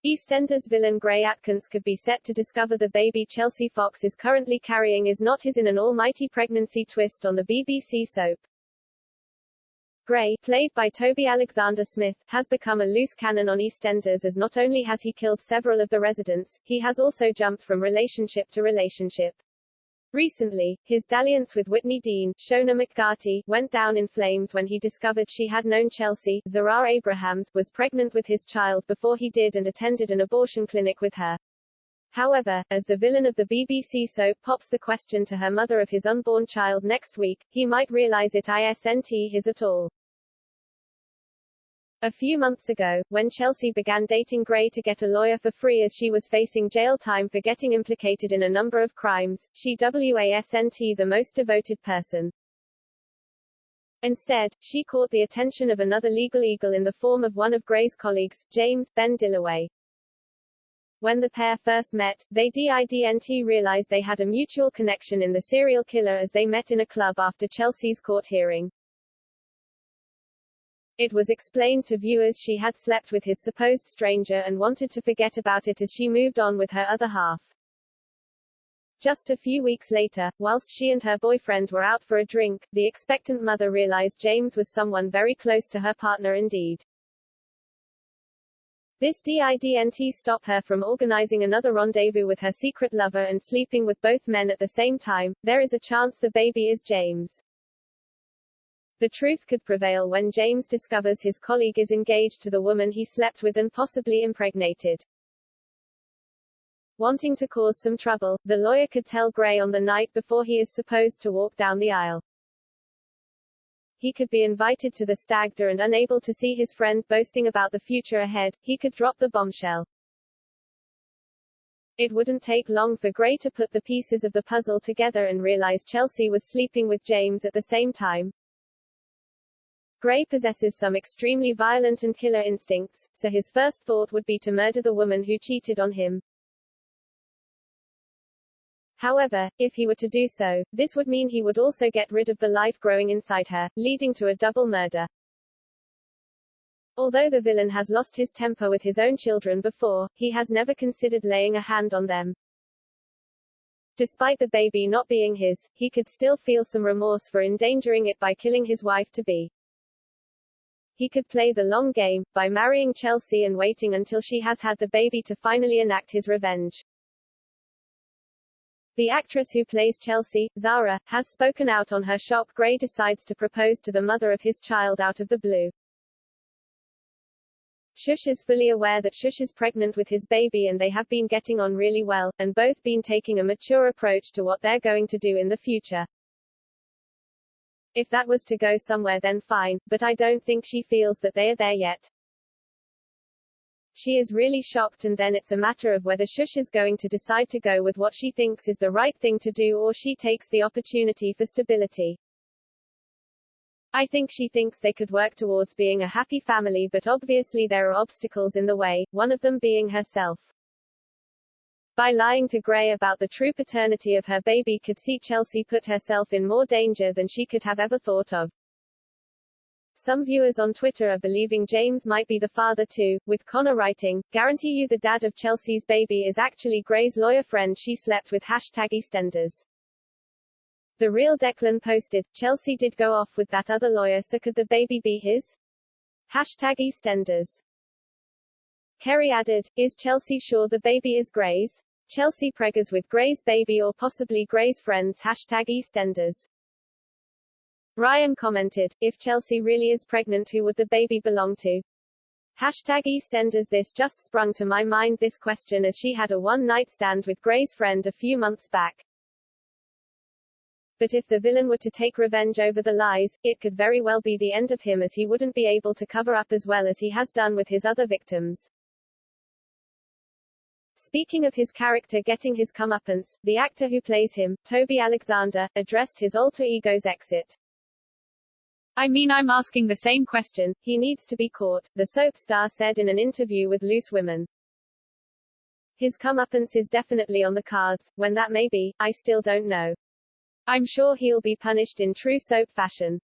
EastEnders villain Gray Atkins could be set to discover the baby Chelsea Fox is currently carrying is not his in an almighty pregnancy twist on the BBC soap. Gray, played by Toby Alexander-Smith, has become a loose cannon on EastEnders as not only has he killed several of the residents, he has also jumped from relationship to relationship. Recently, his dalliance with Whitney Dean, Shona McCarthy, went down in flames when he discovered she had known Chelsea, Zara Abrahams, was pregnant with his child before he did and attended an abortion clinic with her. However, as the villain of the BBC soap pops the question to her mother of his unborn child next week, he might realize it isn't his at all. A few months ago, when Chelsea began dating Gray to get a lawyer for free as she was facing jail time for getting implicated in a number of crimes, she wasn't the most devoted person. Instead, she caught the attention of another legal eagle in the form of one of Gray's colleagues, James Ben Dillaway. When the pair first met, they didn't realize they had a mutual connection in the serial killer as they met in a club after Chelsea's court hearing. It was explained to viewers she had slept with his supposed stranger and wanted to forget about it as she moved on with her other half. Just a few weeks later, whilst she and her boyfriend were out for a drink, the expectant mother realized James was someone very close to her partner indeed. This didn't stop her from organizing another rendezvous with her secret lover and sleeping with both men at the same time. There is a chance the baby is James. The truth could prevail when James discovers his colleague is engaged to the woman he slept with and possibly impregnated. Wanting to cause some trouble, the lawyer could tell Gray on the night before he is supposed to walk down the aisle. He could be invited to the stag do and unable to see his friend boasting about the future ahead, he could drop the bombshell. It wouldn't take long for Gray to put the pieces of the puzzle together and realize Chelsea was sleeping with James at the same time. Gray possesses some extremely violent and killer instincts, so his first thought would be to murder the woman who cheated on him. However, if he were to do so, this would mean he would also get rid of the life growing inside her, leading to a double murder. Although the villain has lost his temper with his own children before, he has never considered laying a hand on them. Despite the baby not being his, he could still feel some remorse for endangering it by killing his wife-to-be. He could play the long game, by marrying Chelsea and waiting until she has had the baby to finally enact his revenge. The actress who plays Chelsea, Zara, has spoken out on her shock Gray decides to propose to the mother of his child out of the blue. Shush is fully aware that Shush is pregnant with his baby and they have been getting on really well, and both been taking a mature approach to what they're going to do in the future. If that was to go somewhere then fine, but I don't think she feels that they are there yet. She is really shocked and then it's a matter of whether Shush is going to decide to go with what she thinks is the right thing to do or she takes the opportunity for stability. I think she thinks they could work towards being a happy family but obviously there are obstacles in the way, one of them being herself. By lying to Gray about the true paternity of her baby could see Chelsea put herself in more danger than she could have ever thought of. Some viewers on Twitter are believing James might be the father too, with Connor writing, "Guarantee you the dad of Chelsea's baby is actually Gray's lawyer friend she slept with #EastEnders." The Real Declan posted, "Chelsea did go off with that other lawyer so could the baby be his? #EastEnders." Kerry added, "Is Chelsea sure the baby is Gray's? Chelsea preggers with Gray's baby or possibly Gray's friends #EastEnders." Ryan commented, "If Chelsea really is pregnant who would the baby belong to? #EastEnders." This just sprung to my mind this question as she had a one-night stand with Gray's friend a few months back. But if the villain were to take revenge over the lies, it could very well be the end of him as he wouldn't be able to cover up as well as he has done with his other victims. Speaking of his character getting his comeuppance, the actor who plays him, Toby Alexander, addressed his alter ego's exit. "I mean I'm asking the same question, he needs to be caught," the soap star said in an interview with Loose Women. "His comeuppance is definitely on the cards, when that may be, I still don't know. I'm sure he'll be punished in true soap fashion."